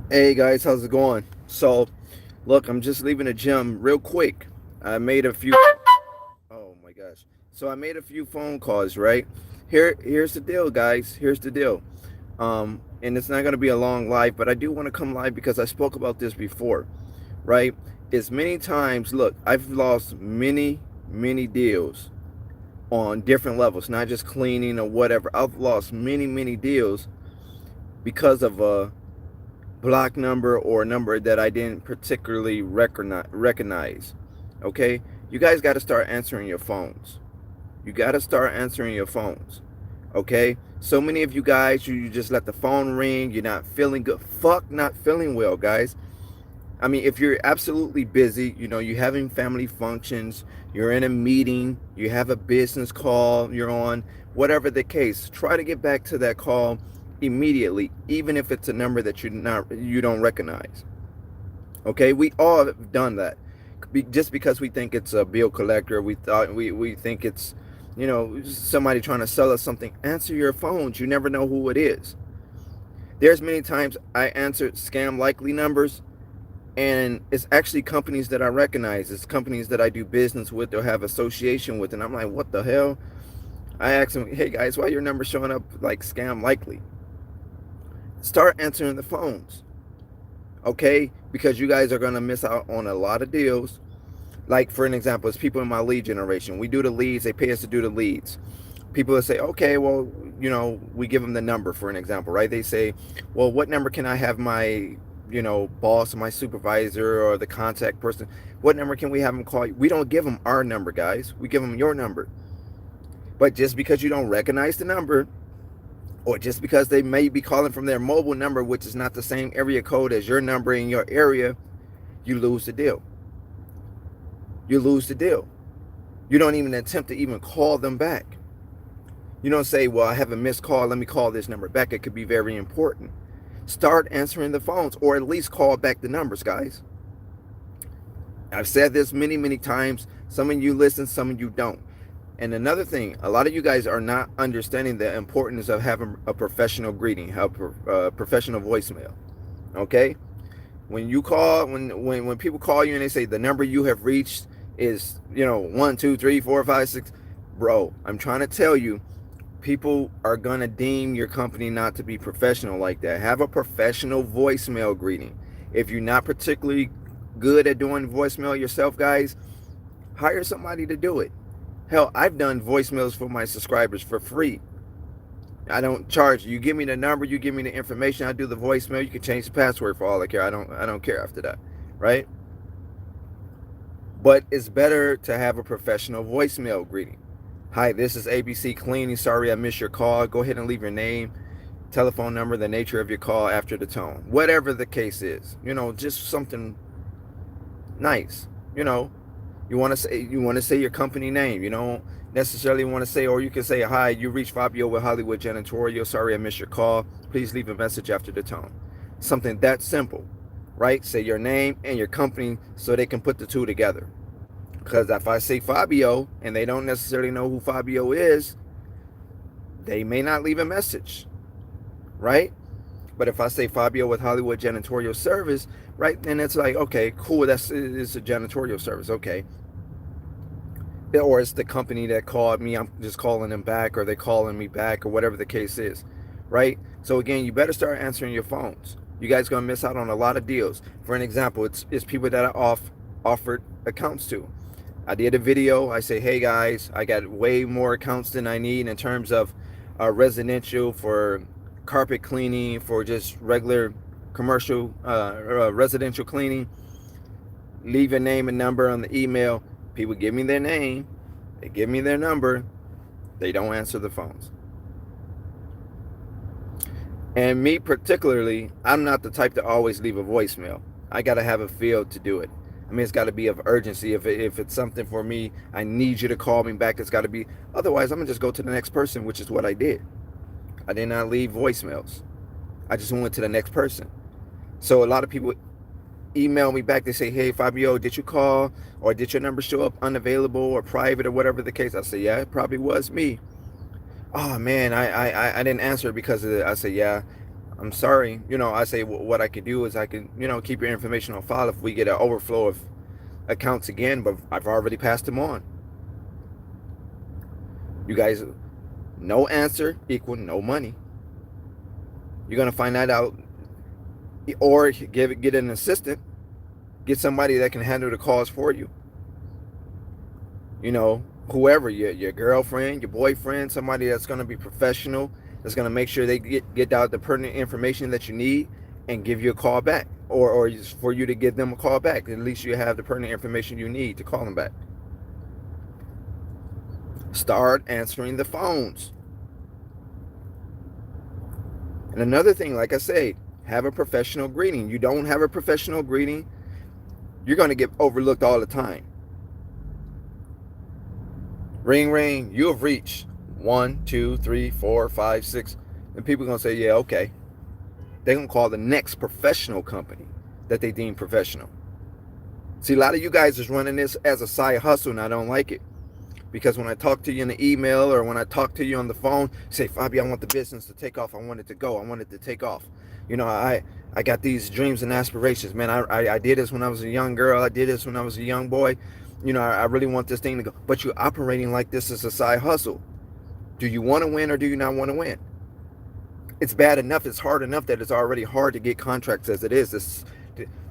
Hey guys, how's it going? So, look, I'm just leaving the gym real quick. I made a few. Oh my gosh! So I made a few phone calls, right? Here's the deal, guys. Here's the deal. And it's not gonna be a long live, but I do want to come live because I spoke about this before, right? As many times, look, I've lost many deals on different levels, not just cleaning or whatever. I've lost many deals because of block number or a number that I didn't particularly recognize. Okay? You guys got to start answering your phones. You got to start answering your phones. Okay? So many of you guys, you just let the phone ring. You're not feeling good. Fuck not feeling well, guys. I mean, if you're absolutely busy, you're having family functions, you're in a meeting, you have a business call you're on, whatever the case, try to get back to that call immediately, even if it's a number that you don't recognize. Okay, we all have done that. Just because we think it's a bill collector, we think it's somebody trying to sell us something. Answer your phones. You never know who it is. There's many times I answered scam likely numbers, and it's actually companies that I recognize. It's companies that I do business with or have association with, and I'm like, what the hell? I asked them, hey guys, why your number showing up like scam likely? Start answering the phones, okay? Because you guys are gonna miss out on a lot of deals. Like for an example, it's people in my lead generation. We do the leads; they pay us to do the leads. People will say, okay, well, we give them the number for an example, right? They say, well, what number can I have my boss, my supervisor, or the contact person, what number can we have them call you? We don't give them our number, guys. We give them your number. But just because you don't recognize the number, or just because they may be calling from their mobile number, which is not the same area code as your number in your area, you lose the deal. You lose the deal. You don't even attempt to even call them back. You don't say, well, I have a missed call, let me call this number back. It could be very important. Start answering the phones, or at least call back the numbers, guys. I've said this many times. Some of you listen, some of you don't. And another thing, a lot of you guys are not understanding the importance of having a professional greeting, a professional voicemail. Okay? When you call, when people call you and they say the number you have reached is, 1 2 3 4 5 6, bro, I'm trying to tell you, people are gonna deem your company not to be professional like that. Have a professional voicemail greeting. If you're not particularly good at doing voicemail yourself, guys, hire somebody to do it. Hell, I've done voicemails for my subscribers for free. I don't charge. You give me the number, you give me the information, I do the voicemail. You can change the password for all I care. I don't care after that, right? But it's better to have a professional voicemail greeting. Hi, this is ABC Cleaning. Sorry I missed your call. Go ahead and leave your name, telephone number, the nature of your call after the tone. Whatever the case is. Just something nice. You know, you want to say your company name. You don't necessarily want to say, or you can say, hi, you reached Fabio with Hollywood Janitorial. Sorry I missed your call. Please leave a message after the tone. Something that simple, right? Say your name and your company so they can put the two together. Because if I say Fabio and they don't necessarily know who Fabio is, they may not leave a message, right? But if I say Fabio with Hollywood Janitorial Service, right, then it's like, okay, cool, it's a janitorial service, okay. Or it's the company that called me, I'm just calling them back, or they're calling me back, or whatever the case is, right? So again, you better start answering your phones. You guys gonna miss out on a lot of deals. For an example, it's people that I offered accounts to. I did a video. I say, hey guys, I got way more accounts than I need in terms of residential, for carpet cleaning, for just regular commercial residential cleaning. Leave your name and number on the email. People give me their name, they give me their number, they don't answer the phones. And me particularly, I'm not the type to always leave a voicemail. I got to have a feel to do it. I mean, it's got to be of urgency. If it's something for me, I need you to call me back. It's got to be. Otherwise, I'm going to just go to the next person, which is what I did. I did not leave voicemails. I just went to the next person. So a lot of people email me back. They say, hey, Fabio, did you call? Or did your number show up unavailable or private or whatever the case? I say, yeah, it probably was me. Oh, man, I didn't answer it because of it. I say, yeah. I'm sorry. I say what I could do is I can, keep your information on file if we get an overflow of accounts again, but I've already passed them on. You guys, no answer equal no money. You're going to find that out, or get an assistant, get somebody that can handle the calls for you. Whoever, your girlfriend, your boyfriend, somebody that's going to be professional, that's going to make sure they get out the pertinent information that you need and give you a call back, or for you to give them a call back. At least you have the pertinent information you need to call them back. Start answering the phones. And another thing, like I say, have a professional greeting. You don't have a professional greeting, you're going to get overlooked all the time. Ring, ring, you have reached 1, 2, 3, 4, 5, 6. And people are going to say, yeah, okay. They're going to call the next professional company that they deem professional. See, a lot of you guys is running this as a side hustle, and I don't like it. Because when I talk to you in the email or when I talk to you on the phone, say, Fabio, I want the business to take off. I want it to go. I want it to take off. I got these dreams and aspirations. Man, I did this when I was a young girl. I did this when I was a young boy. I really want this thing to go. But you're operating like this is a side hustle. Do you want to win or do you not want to win? It's bad enough. It's hard enough that it's already hard to get contracts as it is.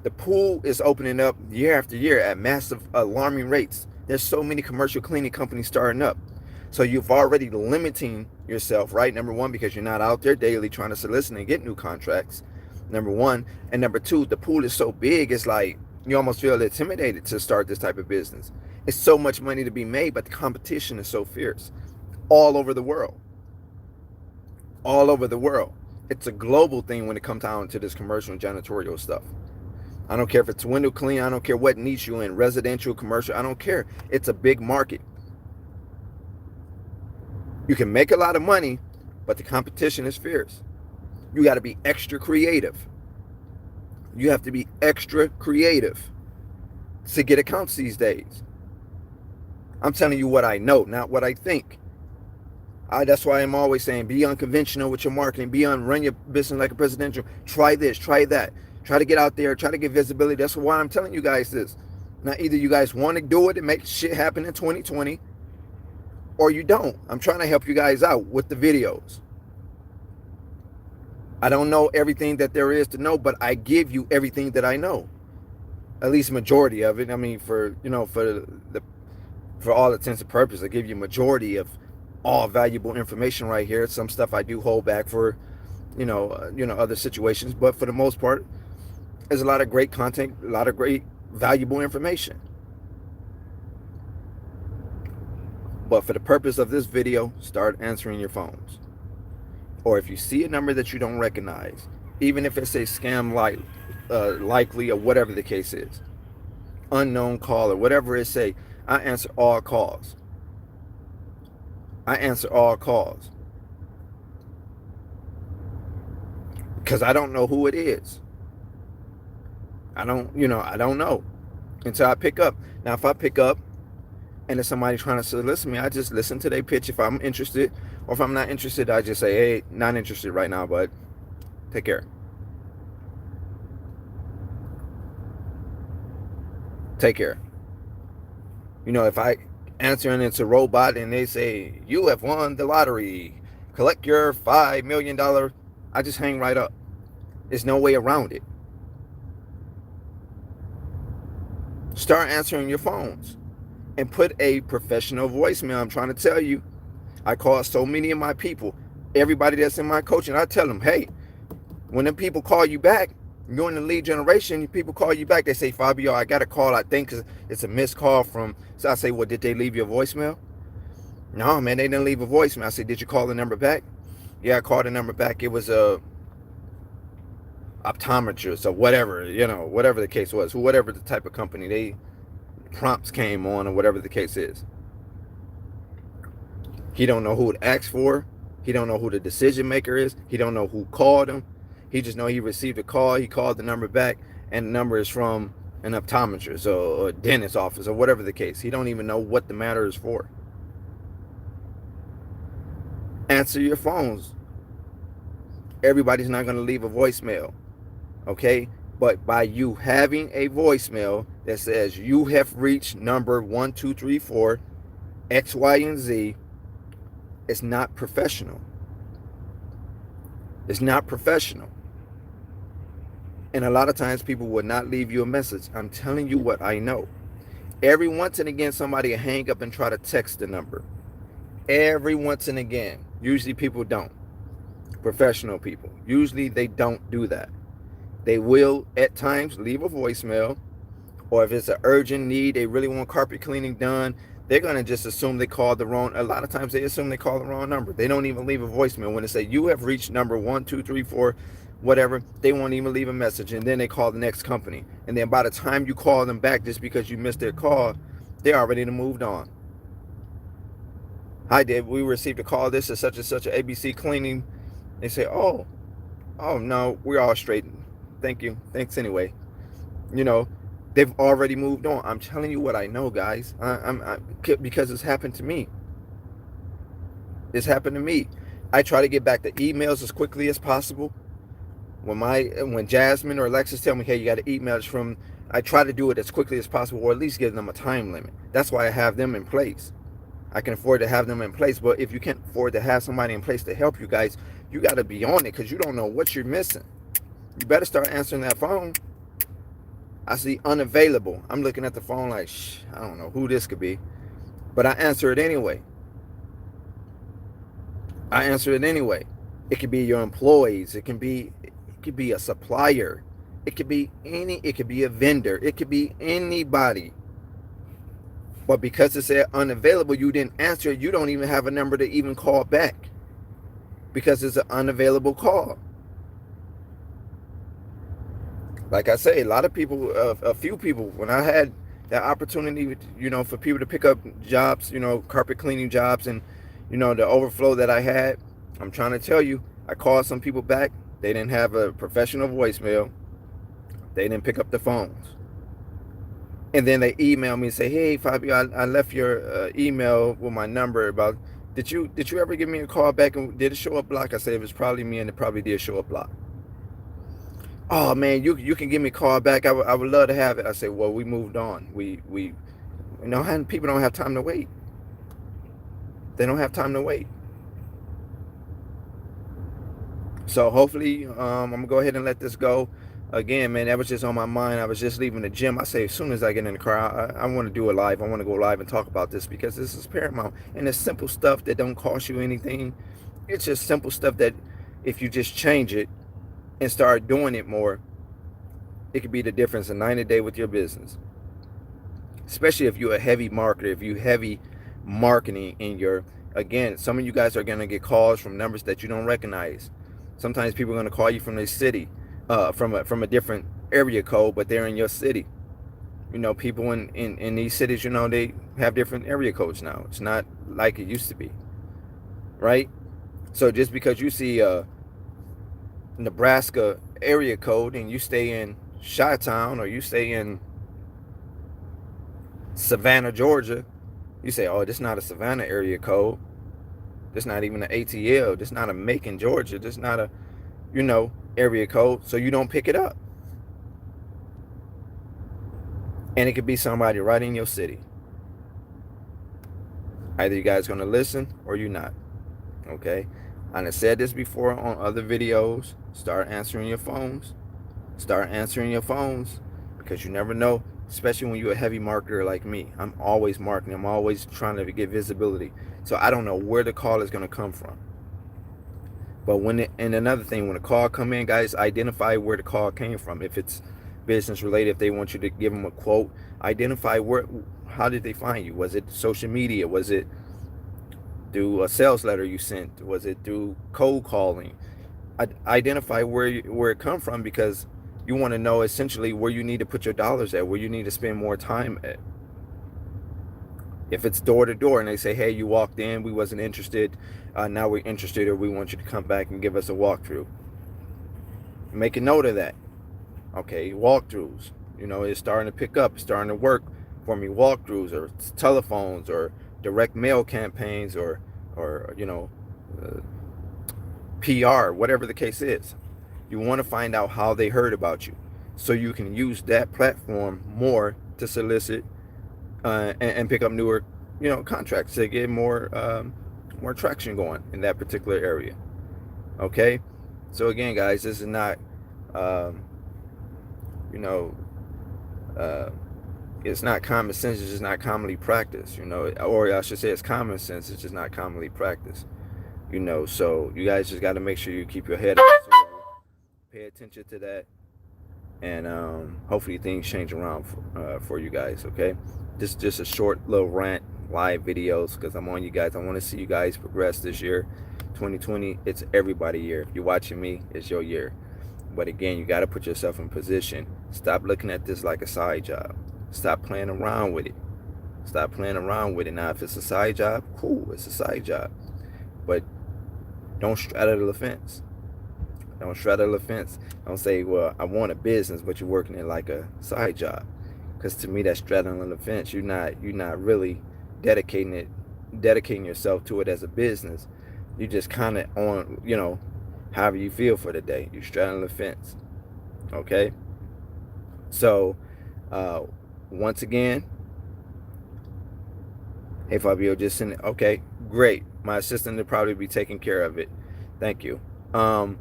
The pool is opening up year after year at massive, alarming rates. There's so many commercial cleaning companies starting up. So you've already limiting yourself, right? Number one, because you're not out there daily trying to solicit and get new contracts. Number one. And number two, the pool is so big, it's like you almost feel intimidated to start this type of business. It's so much money to be made, but the competition is so fierce all over the world. All over the world. It's a global thing when it comes down to this commercial and janitorial stuff. I don't care if it's window clean. I don't care what niche you're in, residential, commercial. I don't care. It's a big market. You can make a lot of money, but the competition is fierce. You got to be extra creative. You have to be extra creative to get accounts these days. I'm telling you what I know, not what I think. That's why I'm always saying be unconventional with your marketing. Run your business like a presidential. Try this, try that. Try to get out there, try to get visibility. That's why I'm telling you guys this. Now, either you guys want to do it and make shit happen in 2020, or you don't. I'm trying to help you guys out with the videos. I don't know everything that there is to know, but I give you everything that I know. At least majority of it. I mean, for all intents and purposes, I give you majority of all valuable information right here. Some stuff I do hold back for, other situations, but for the most part, there's a lot of great content, a lot of great valuable information. But for the purpose of this video, start answering your phones. Or if you see a number that you don't recognize, even if it's a scam likely or whatever the case is, unknown caller, whatever it say, I answer all calls. I answer all calls. Because I don't know who it is. I don't know until I pick up. Now, if I pick up and there's somebody trying to solicit me, I just listen to their pitch if I'm interested. Or if I'm not interested, I just say, hey, not interested right now, bud. Take care. Take care. If I answer and it's a robot and they say, you have won the lottery, collect your $5 million, I just hang right up. There's no way around it. Start answering your phones and put a professional voicemail. I'm trying to tell you, I call so many of my people, everybody that's in my coaching, I tell them, hey, when them people call you back, you're in the lead generation, people call you back, they say, Fabio, I got a call, I think it's a missed call from, so I say, well, did they leave you a voicemail? No, man, they didn't leave a voicemail. I said, did you call the number back? Yeah, I called the number back. It was a optometrist or whatever, whatever the case was, whatever the type of company they prompts came on or whatever the case is. He don't know who to ask for. He don't know who the decision maker is. He don't know who called him. He just know he received a call. He called the number back, and the number is from an optometrist or a dentist office or whatever the case. He don't even know what the matter is for. Answer your phones. Everybody's not going to leave a voicemail, okay? But by you having a voicemail that says you have reached number 1234 X, Y, and Z, it's not professional. It's not professional. And a lot of times people would not leave you a message. I'm telling you what I know. Every once and again, somebody will hang up and try to text the number. Every once and again. Usually people don't. Professional people. Usually they don't do that. They will at times leave a voicemail, or if it's an urgent need, they really want carpet cleaning done, they're going to just assume they called the wrong. A lot of times they assume they call the wrong number. They don't even leave a voicemail. When they say you have reached number 1234 whatever, they won't even leave a message, and then they call the next company, and then by the time you call them back just because you missed their call, they already moved on. Hi, Dave, we received a call. This is such and such a ABC cleaning. They say, oh no, we're all straight, thank you, thanks anyway. You know, they've already moved on. I'm telling you what I know, guys. Because it's happened to me. It's happened to me. I try to get back the emails as quickly as possible. When Jasmine or Alexis tell me, hey, you got an email from, I try to do it as quickly as possible, or at least give them a time limit. That's why I have them in place. I can afford to have them in place. But if you can't afford to have somebody in place to help you guys, you got to be on it, because you don't know what you're missing. You better start answering that phone. I see unavailable. I'm looking at the phone like, I don't know who this could be. But I answer it anyway. It could be your employees. It could be a supplier. It could be a vendor. It could be anybody. But because it said unavailable, you didn't answer it. You don't even have a number to even call back, because it's an unavailable call. Like I say, a few people, when I had that opportunity, for people to pick up jobs, carpet cleaning jobs, and, the overflow that I had, I'm trying to tell you, I called some people back. They didn't have a professional voicemail. They didn't pick up the phones. And then they emailed me and say, hey, Fabio, I left your email with my number about, did you ever give me a call back, and did it show up blocked? I said, it was probably me, and it probably did show up blocked. Oh man, you can give me a call back. I would love to have it. I say, well, we moved on. People don't have time to wait. They don't have time to wait. So hopefully, I'm gonna go ahead and let this go. Again, man, that was just on my mind. I was just leaving the gym. I say, as soon as I get in the car, I want to do a live. I want to go live and talk about this, because this is paramount. And it's simple stuff that don't cost you anything. It's just simple stuff that if you just change it and start doing it more, it could be the difference in 90 days with your business. Especially if you're a heavy marketer, if you heavy marketing in again, some of you guys are going to get calls from numbers that you don't recognize. Sometimes people are going to call you from their city, from a different area code, but they're in your city. People in these cities, they have different area codes now. It's not like it used to be, right? So just because you see a Nebraska area code and you stay in Chi-Town, or you stay in Savannah, Georgia, you say, oh, this is not a Savannah area code. This not even an ATL. This not a Macon, Georgia. This not a, area code. So you don't pick it up. And it could be somebody right in your city. Either you guys going to listen or you're not. Okay? I said this before on other videos. Start answering your phones. Start answering your phones, because you never know, especially when you're a heavy marketer like me. I'm always marketing. I'm always trying to get visibility. So I don't know where the call is going to come from. But and another thing, when a call come in, guys, identify where the call came from. If it's business related, if they want you to give them a quote, identify how did they find you? Was it social media? Was it through a sales letter you sent? Was it through cold calling? Identify where it come from, because you want to know essentially where you need to put your dollars at, where you need to spend more time at. If it's door to door and they say, hey, you walked in, we wasn't interested, now we're interested, or we want you to come back and give us a walkthrough. Make a note of that. Okay, walkthroughs. It's starting to pick up, it's starting to work for me. Walkthroughs, or telephones, or direct mail campaigns, or PR, whatever the case is. You want to find out how they heard about you, so you can use that platform more to solicit and pick up newer, contracts to get more traction going in that particular area. Okay, so again, guys, this is not, you know, uh, it's not common sense. It's just not commonly practiced. Or I should say, it's common sense. It's just not commonly practiced. So you guys just got to make sure you keep your head up, pay attention to that, and hopefully things change around for you guys. Okay, just a short little rant, live videos, because I'm on you guys. I want to see you guys progress this year. 2020, it's everybody's year. If you're watching me, it's your year. But again, you got to put yourself in position. Stop looking at this like a side job. Stop playing around with it. Stop playing around with it. Now, if it's a side job, cool, it's a side job. But don't straddle the fence. Don't straddle the fence. Don't say, well, I want a business, but you're working it like a side job. Because to me, that's straddling the fence. You're not really dedicating yourself to it as a business. You just kind of on, however you feel for the day. You're straddling the fence. Okay? So, once again, hey Fabio, just send it. Okay, great. My assistant will probably be taking care of it. Thank you. Don't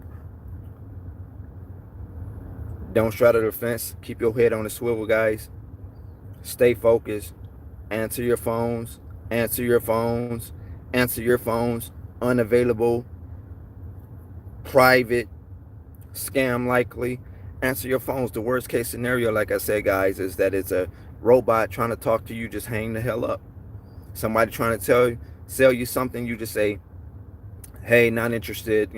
straddle the fence. Keep your head on the swivel, guys. Stay focused. Answer your phones. Answer your phones. Answer your phones. Unavailable. Private. Scam likely. Answer your phones. The worst case scenario, like I said, guys, is that it's a robot trying to talk to you. Just hang the hell up. Somebody trying to sell you something, you just say, hey, not interested,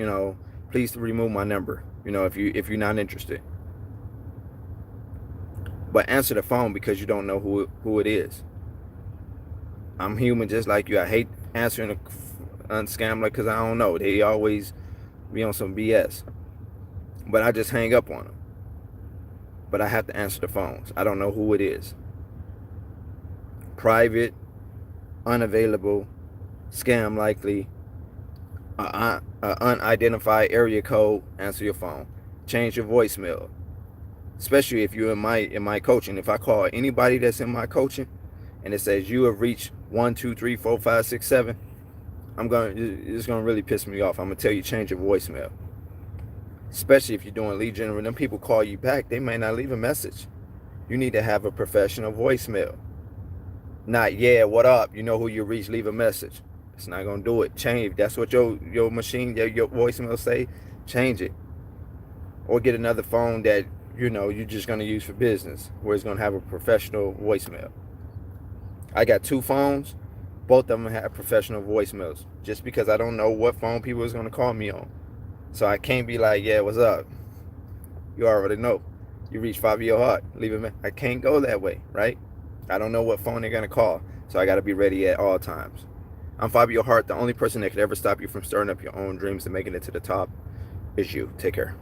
please remove my number, if you're not interested. But answer the phone, because you don't know who it is. I'm human just like you. I hate answering a scam, because I don't know. They always be on some BS. But I just hang up on them. But I have to answer the phones. I don't know who it is. Private, unavailable, scam likely, unidentified area code. Answer your phone. Change your voicemail. Especially if you're in my coaching. If I call anybody that's in my coaching and it says you have reached 1, 2, 3, 4, 5, 6, 7, it's gonna really piss me off. I'm gonna tell you, change your voicemail. Especially if you're doing lead generation. Them people call you back, they may not leave a message. You need to have a professional voicemail. Not, yeah, what up? You know who you reach, leave a message. It's not gonna do it. Change. If that's what your machine, your voicemail say, change it. Or get another phone that you're just gonna use for business, where it's gonna have a professional voicemail. I got 2 phones, both of them have professional voicemails, just because I don't know what phone people is gonna call me on. So I can't be like, yeah, what's up? You already know. You reach Fabio Hart, leave a message. I can't go that way, right? I don't know what phone they're gonna call, so I gotta be ready at all times. I'm Fabio Hart. The only person that could ever stop you from starting up your own dreams and making it to the top is you. Take care.